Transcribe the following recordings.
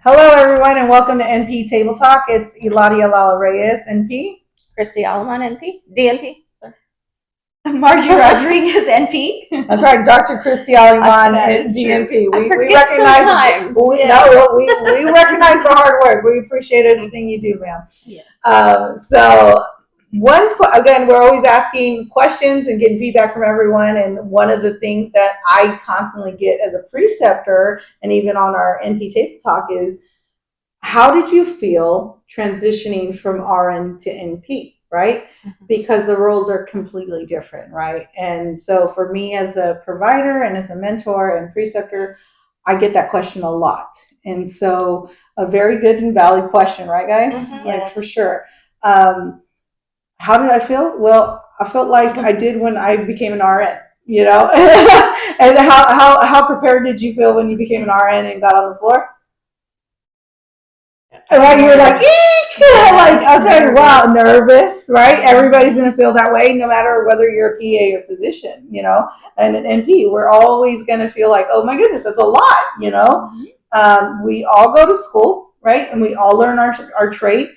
Hello, everyone, and welcome to NP Table Talk. It's Eladia Lala Reyes, NP. Christy Alaman, NP, DNP. Margie Rodriguez, NP. That's right, Dr. Christy Aliman and DNP. We recognize we recognize the hard work. We appreciate everything you do, ma'am. Yes. Again, we're always asking questions and getting feedback from everyone. And one of the things that I constantly get as a preceptor and even on our NP Table Talk is, how did you feel transitioning from RN to NP, right? Mm-hmm. Because the roles are completely different, right? And so for me as a provider and as a mentor and preceptor, I get that question a lot. And so a very good and valid question, right, guys? Mm-hmm. Like, Yes. for sure. How did I feel? Well, I felt like I did when I became an RN, you know? And how prepared did you feel when you became an RN and got on the floor? Right, you're like, eek! Like, okay, Nervous. wow, nervous, right? Everybody's gonna feel that way, no matter whether you're a PA or physician, you know. And an NP, we're always gonna feel like, oh my goodness, that's a lot, you know. We all go to school, right, and we all learn our trade,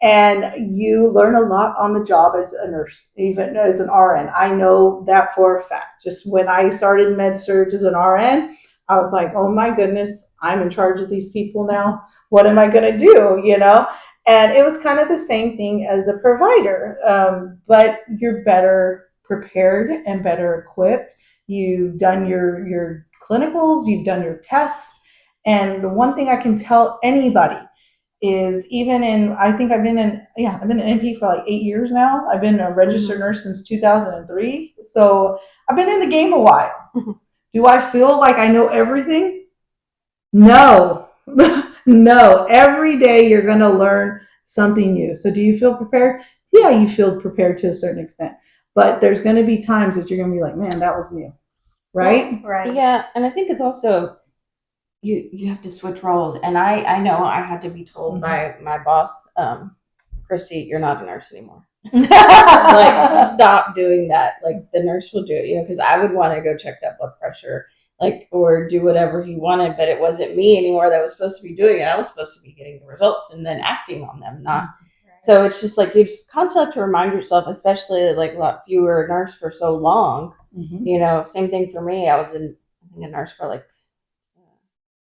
and you learn a lot on the job as a nurse, even as an RN. I know that for a fact. Just when I started med surg as an RN, I was like, oh my goodness, I'm in charge of these people now. What am I going to do? You know? And it was kind of the same thing as a provider, but you're better prepared and better equipped. You've done your clinicals, you've done your tests. And the one thing I can tell anybody is, even in, I think I've been an NP for like 8 years now. I've been a registered nurse since 2003. So I've been in the game a while. Do I feel like I know everything? No. No, every day you're going to learn something new. So do you feel prepared? Yeah, you feel prepared to a certain extent. But there's going to be times that you're going to be like, man, that was new. Right? Right. Yeah, and I think it's also you have to switch roles. And I know I had to be told by my boss, Christy, you're not a nurse anymore. Like, stop doing that. Like, the nurse will do it, because I would want to go check that blood pressure, like, or do whatever he wanted, but it wasn't me anymore that was supposed to be doing it. I was supposed to be getting the results and then acting on them, not. Right. So it's just like, you just constantly have to remind yourself, especially like if you were a nurse for so long, same thing for me. I was a nurse for like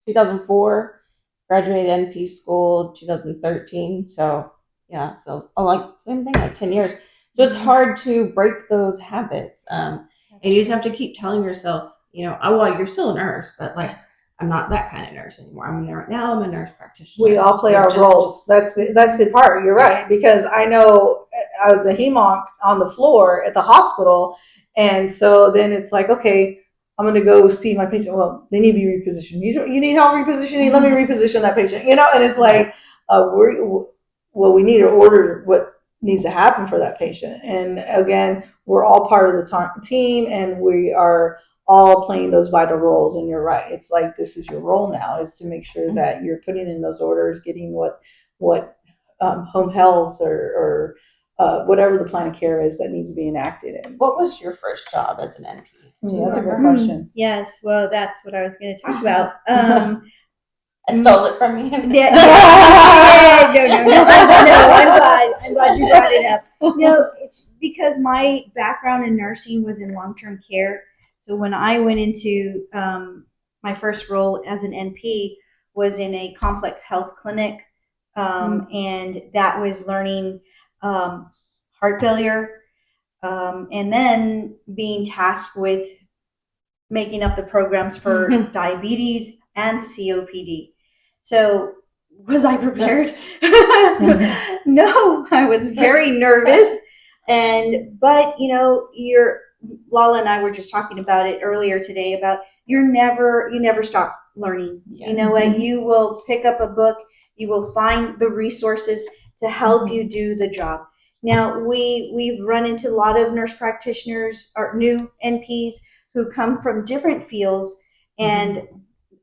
2004, graduated NP school 2013. So yeah, so like same thing, like 10 years. So it's hard to break those habits. And you just have to keep telling yourself, well, you're still a nurse, but like, I'm not that kind of nurse anymore. I'm in there right now. I'm a nurse practitioner. We all play our roles. That's the part. You're right. Because I know I was a HEMONC on the floor at the hospital. And so then it's like, okay, I'm going to go see my patient. Well, they need to be repositioned. You need help repositioning? Let me reposition that patient. And it's like, we need to order what needs to happen for that patient. And again, we're all part of the team, and we are all playing those vital roles. And you're right. It's like, this is your role now, is to make sure that you're putting in those orders, getting what home health or whatever the plan of care is that needs to be enacted in. What was your first job as an NP? That's a good question. Yes, well, that's what I was going to talk about. I stole it from you. No, I'm glad you brought it up. No, it's because my background in nursing was in long-term care. So when I went into my first role as an NP was in a complex health clinic, and that was learning heart failure, and then being tasked with making up the programs for diabetes and COPD. So was I prepared? No, I was very nervous. But Lala and I were just talking about it earlier today about you never stop learning. Yeah. You know what? You will pick up a book, you will find the resources to help you do the job. Now, we've run into a lot of nurse practitioners or new NPs who come from different fields and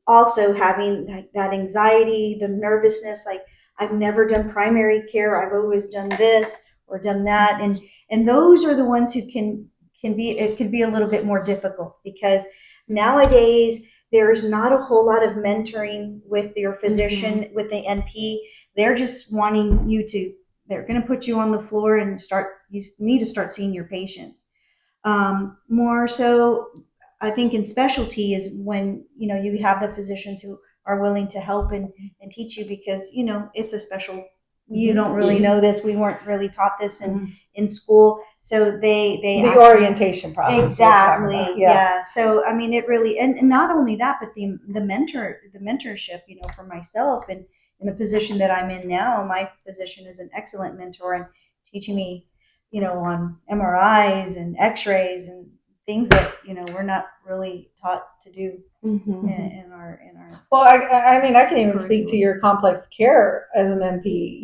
also having that anxiety, the nervousness, like, I've never done primary care, I've always done this or done that. And those are the ones who can be a little bit more difficult, because nowadays there's not a whole lot of mentoring with your physician, with the NP. They're just wanting you to, they're going to put you on the floor and you need to start seeing your patients. More so, I think in specialty is when, you have the physicians who are willing to help and teach you, because, it's a special, you don't really know this. We weren't really taught this in school. So the orientation process. Exactly. Yeah. So, I mean, it really, and not only that, but the mentorship, for myself and in the position that I'm in now, my physician is an excellent mentor and teaching me, on MRIs and x-rays and things that, we're not really taught to do in our. Well, I mean, I can even speak to your complex care as an NP.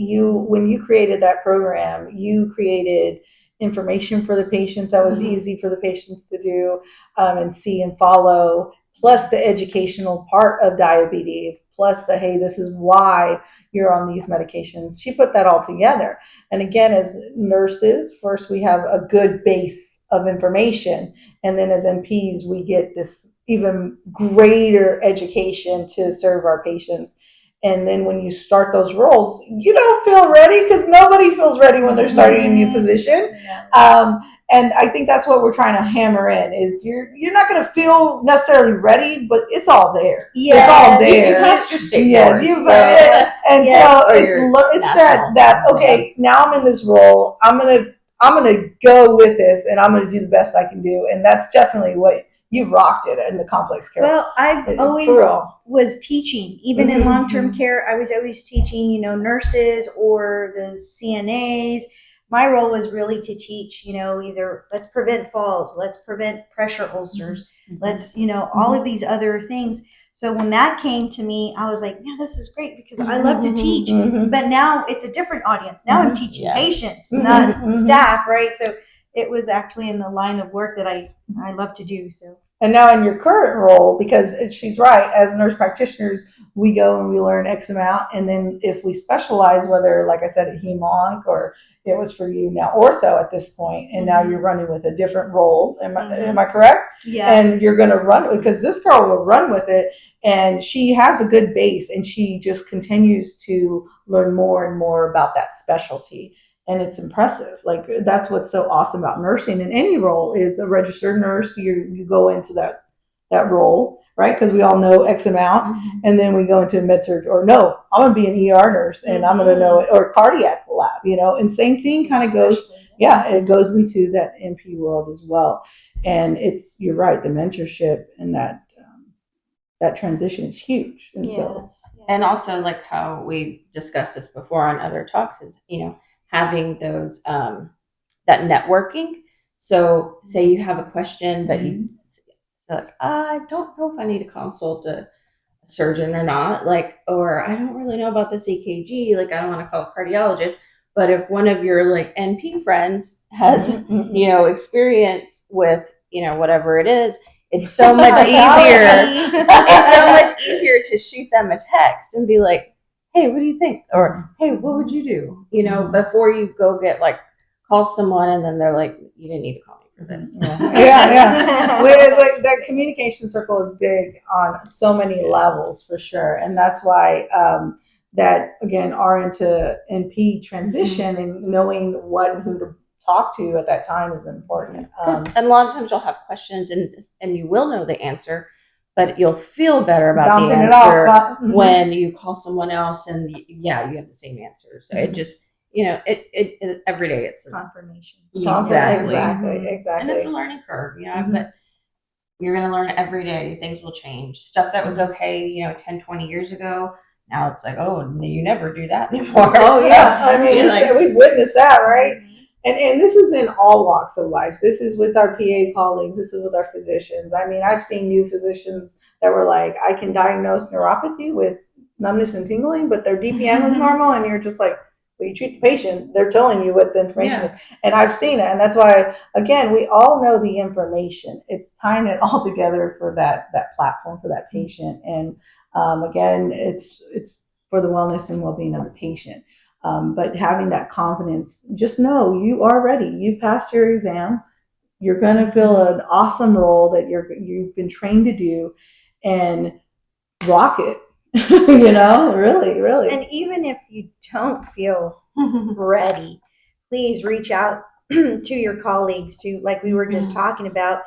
When you created that program, you created information for the patients that was easy for the patients to do and see and follow, plus the educational part of diabetes, plus the, hey, this is why you're on these medications. She put that all together. And again, as nurses, first we have a good base of information. And then as NPs, we get this even greater education to serve our patients. And then when you start those roles, you don't feel ready, because nobody feels ready when they're starting a new position. And I think that's what we're trying to hammer in is you're not going to feel necessarily ready, but it's all there. Yes. It's all there. You passed your state board. So it's that okay, now I'm in this role. I'm gonna go with this, and I'm gonna do the best I can do. And that's definitely what you rocked it in the complex care. Well, I've always was teaching, even in long-term care. I was always teaching, nurses or the CNAs. My role was really to teach, either let's prevent falls, let's prevent pressure ulcers, let's, all of these other things. So when that came to me, I was like, yeah, this is great, because I love to teach. But now it's a different audience. Now I'm teaching patients, not staff, right? So it was actually in the line of work that I love to do. So. And now in your current role, because she's right, as nurse practitioners, we go and we learn X amount. And then if we specialize, whether, like I said, a hem-onc or it was for you now ortho at this point, and now you're running with a different role. Am I correct? Yeah. And you're going to run, because this girl will run with it, and she has a good base, and she just continues to learn more and more about that specialty. And it's impressive. Like, that's what's so awesome about nursing in any role is a registered nurse. You go into that role, right? Because we all know X amount, and then we go into med surg, or no, I'm gonna be an ER nurse, and I'm gonna know it, or cardiac lab, and same thing kind of goes. Yeah, it goes into that NP world as well. And you're right, the mentorship and that transition is huge. And and also, like how we discussed this before on other talks, is having those that networking. So say you have a question, but you like, I don't know if I need to consult a surgeon or not, or I don't really know about this EKG, I don't want to call a cardiologist. But if one of your NP friends has experience with whatever it is, it's so much easier. It's so much easier to shoot them a text and be like, hey, what do you think? Or, hey, what would you do? Before you go get call someone and then they're like, you didn't need to call me for this. Yeah. That communication circle is big on so many levels, for sure. And that's why that, again, RN to NP transition and knowing what and who to talk to at that time is important. And a lot of times you'll have questions and you will know the answer, but you'll feel better about bouncing the answer it off, when you call someone else and you have the same answer. So it just, it every day it's confirmation. Exactly. And it's a learning curve, but you're going to learn every day. Things will change. Stuff that was okay, 10, 20 years ago. Now it's like, oh, you never do that anymore. Oh, yeah. I mean, we've witnessed that, right? And this is in all walks of life. This is with our PA colleagues. This is with our physicians. I mean, I've seen new physicians that were like, I can diagnose neuropathy with numbness and tingling, but their DPN was normal. And you're just like, well, you treat the patient. They're telling you what the information is. And I've seen it. And that's why, again, we all know the information. It's tying it all together for that platform for that patient. And again, it's for the wellness and well-being of the patient. But having that confidence, just know you are ready. You passed your exam. You're going to fill an awesome role that you've been trained to do. and rock it. Really. And even if you don't feel ready, please reach out to your colleagues, to like we were just talking about.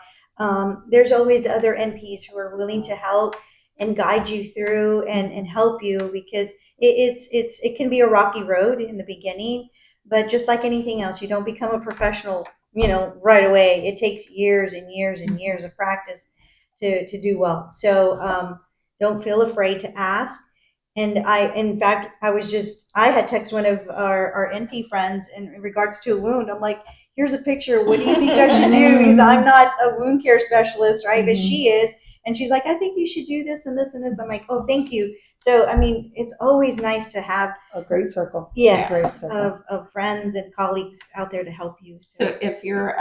There's always other NPs who are willing to help and guide you through and help you, because it can be a rocky road in the beginning, but just like anything else, you don't become a professional, right away. It takes years and years and years of practice to do well. So don't feel afraid to ask. And in fact, I had texted one of our NP friends in regards to a wound. I'm like, here's a picture. What do you think I should do? Because I'm not a wound care specialist, right? But she is. And she's like, I think you should do this and this and this. I'm like, oh, thank you. So, I mean, it's always nice to have a great circle. Yes, great circle. Of friends and colleagues out there to help you. So if you're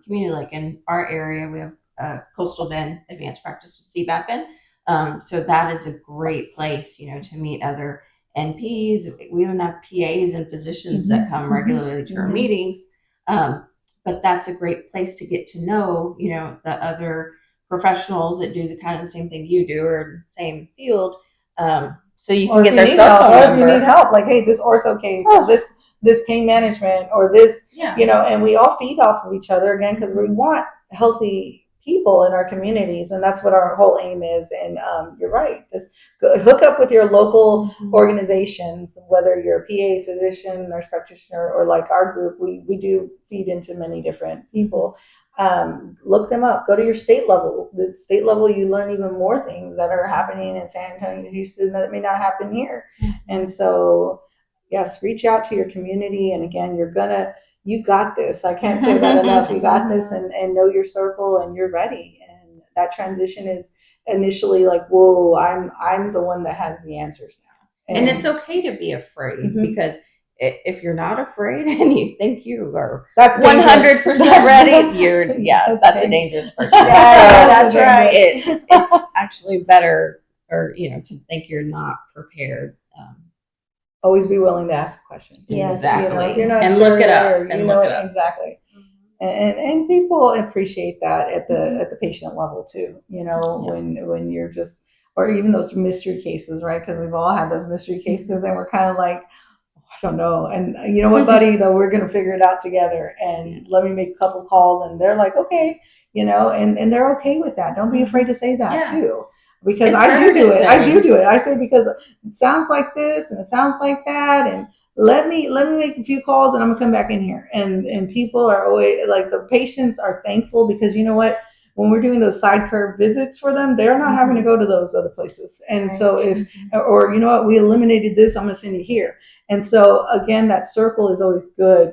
community, like in our area, we have Coastal Bend Advanced Practice with CBAPN. So that is a great place, to meet other NPs. We even have PAs and physicians that come regularly to our meetings. But that's a great place to get to know, the other professionals that do the kind of the same thing you do or same field. So you can get their cell phone number. Or if you need help, like, hey, this ortho case or this pain management or this, and we all feed off of each other again, because we want healthy people in our communities, and that's what our whole aim is. And you're right, just hook up with your local organizations, whether you're a PA, physician, nurse practitioner, or like our group, we do feed into many different people. Look them up. Go to your state level. The state level, you learn even more things that are happening in San Antonio, Houston, that may not happen here. And so, yes, reach out to your community. And again, you got this. I can't say that enough. You got this, and know your circle, and you're ready. And that transition is initially like, whoa, I'm the one that has the answers now. And it's okay to be afraid, because if you're not afraid and you think you are 100% ready, that's a dangerous person. That's right. It's actually better, or to think you're not prepared. Always be willing to ask a question. Yes, exactly. If you're not and sure, look it up. Exactly. And people appreciate that at the patient level too. When you're just, or even those mystery cases, right? Because we've all had those mystery cases, and we're kind of like, I don't know. And you know what, buddy, though, we're going to figure it out together, and let me make a couple calls. And they're like, okay, and they're okay with that. Don't be afraid to say that too, because I do do it. I say, because it sounds like this and it sounds like that. And let me make a few calls, and I'm gonna come back in here. And people are always like, the patients are thankful, because you know what? When we're doing those side curve visits for them, they're not having to go to those other places. And so or you know what, we eliminated this, I'm going to send you here. And so again, that circle is always good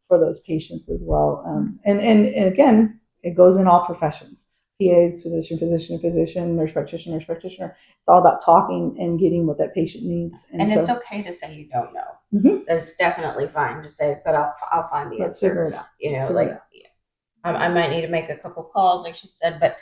for those patients as well. And again, it goes in all professions. PAs, physician, nurse practitioner. It's all about talking and getting what that patient needs. And so, it's okay to say you don't know. That's definitely fine to say, but I'll find the answer. Let's figure it out. I might need to make a couple calls, like she said, but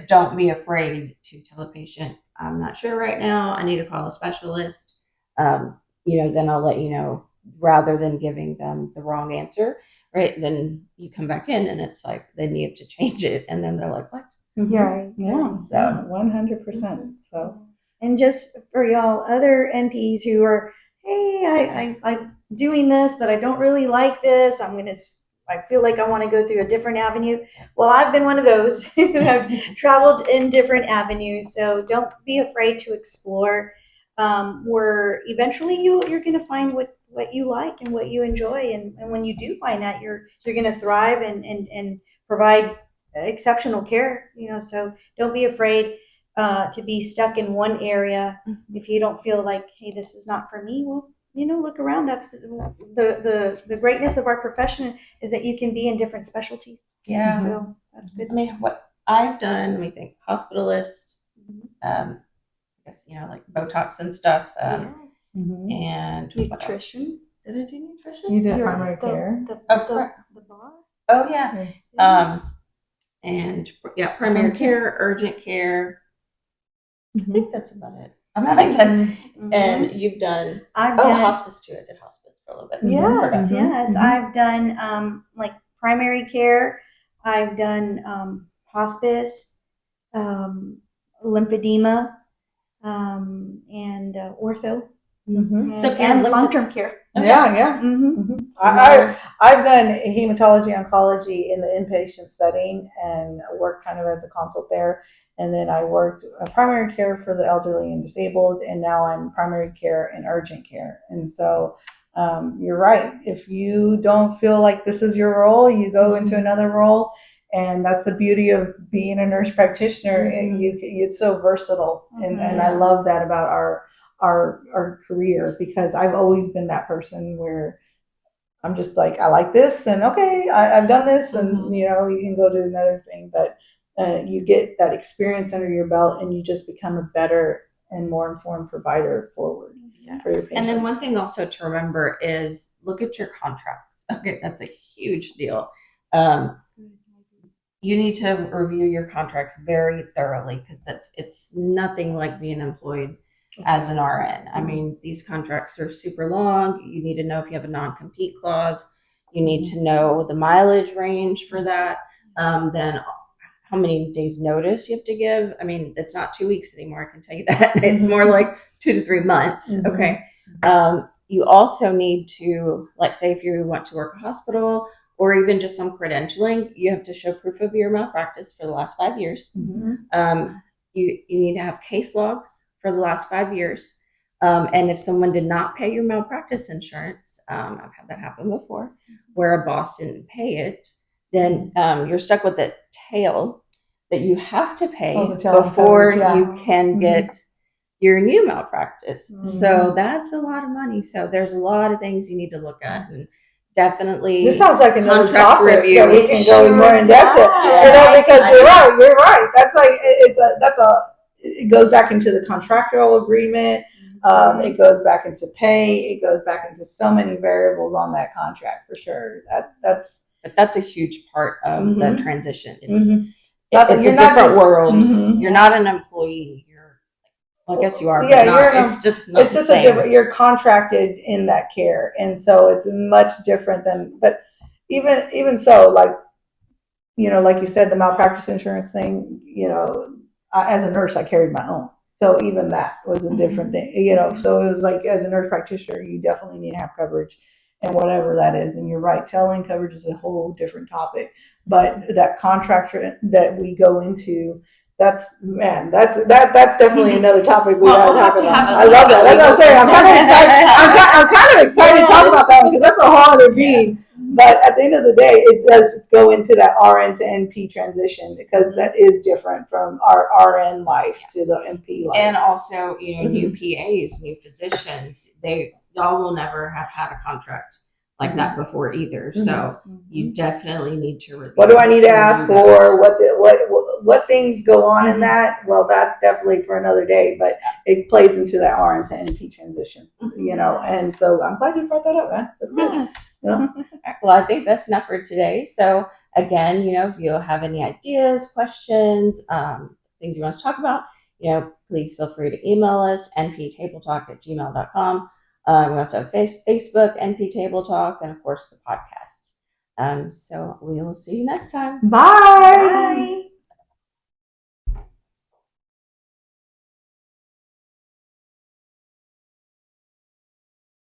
don't be afraid to tell a patient, I'm not sure right now, I need to call a specialist. Then I'll let you know, rather than giving them the wrong answer, right? Then you come back in, and it's like they need to change it, and then they're like, what? Right. Yeah. So 100%. So, and just for y'all other NPs who are, hey, I'm doing this, but I don't really like this. I feel like I want to go through a different avenue. Well, I've been one of those who have traveled in different avenues. So don't be afraid to explore. Where eventually you're going to find what you like and what you enjoy. And when you do find that, you're going to thrive and provide exceptional care. So don't be afraid to be stuck in one area. If you don't feel like, hey, this is not for me, well, look around. That's the greatness of our profession, is that you can be in different specialties. Yeah. So that's good. I mean, what I've done, let me think, hospitalist, I guess, like Botox and stuff. And nutrition. Did I do nutrition? You did primary care. The bar. Oh, yeah. Yes. And primary care, urgent care. I think that's about it. I'm not like that. And you've done hospice too. I did hospice for a little bit. Yes. I've done like primary care. I've done hospice. lymphedema, and ortho, Mhm. and, So if you have and lymph- long-term care. Okay. Yeah. Mm-hmm. I've done hematology oncology in the inpatient setting and worked kind of as a consult there. And then I worked primary care for the elderly and disabled, and now I'm primary care and urgent care. And so you're right. If you don't feel like this is your role, you go into another role. And that's the beauty of being a nurse practitioner. It's so versatile. And I love that about our career, because I've always been that person where I'm just like, I like this, and okay, I've done this, and you can go to another thing, but you get that experience under your belt, and you just become a better and more informed provider forward for your patients. And then one thing also to remember is look at your contracts. Okay, that's a huge deal. You need to review your contracts very thoroughly, because it's nothing like being employed as an RN. I mean, these contracts are super long. You need to know if you have a non-compete clause. You need to know the mileage range for that. Then how many days notice you have to give. I mean, it's not 2 weeks anymore, I can tell you that. It's more like 2 to 3 months. Okay. You also need to, like, say if you want to work a hospital or even just some credentialing, you have to show proof of your malpractice for the last 5 years. You need to have case logs for the last 5 years. And if someone did not pay your malpractice insurance, I've had that happen before, where a boss didn't pay it, then you're stuck with the tail that you have to pay before you can get your new malpractice. So that's a lot of money. So there's a lot of things you need to look at, and definitely this sounds like another contract topic review. that we can go more in depth because you're right. That's like it goes back into the contractual agreement. It goes back into pay. It goes back into so many variables on that contract for sure. But that's a huge part of the transition. It's it's a different world. You're not an employee. Well, I guess you are. Yeah, but it's just not it's the just same. a different. You're contracted in that care, and so it's much different than. But even so, like like you said, the malpractice insurance thing. As a nurse, I carried my own, so even that was a different thing. So it was like, as a nurse practitioner, you definitely need to have coverage, and whatever that is. And you're right, tailoring coverage is a whole different topic. But that contract that we go into. That's definitely another topic we gotta talk about. I love that. That's what I'm saying. I'm kind of excited. I'm kind of excited to talk about that, because that's a whole other being. But at the end of the day, it does go into that RN to NP transition, because that is different from our RN life to the NP life. And also, new PAs, new physicians, y'all will never have had a contract like that before either. So you definitely need to review. What do I need to ask for? What things go on in that? Well, that's definitely for another day, but it plays into that RN to NP transition, and so I'm glad you brought that up, man. That's good. Well, I think that's enough for today. So again, if you have any ideas, questions, things you want us to talk about, please feel free to email us, nptabletalk@gmail.com. We also have Facebook, NP Table Talk, and of course the podcast. So we will see you next time. Bye.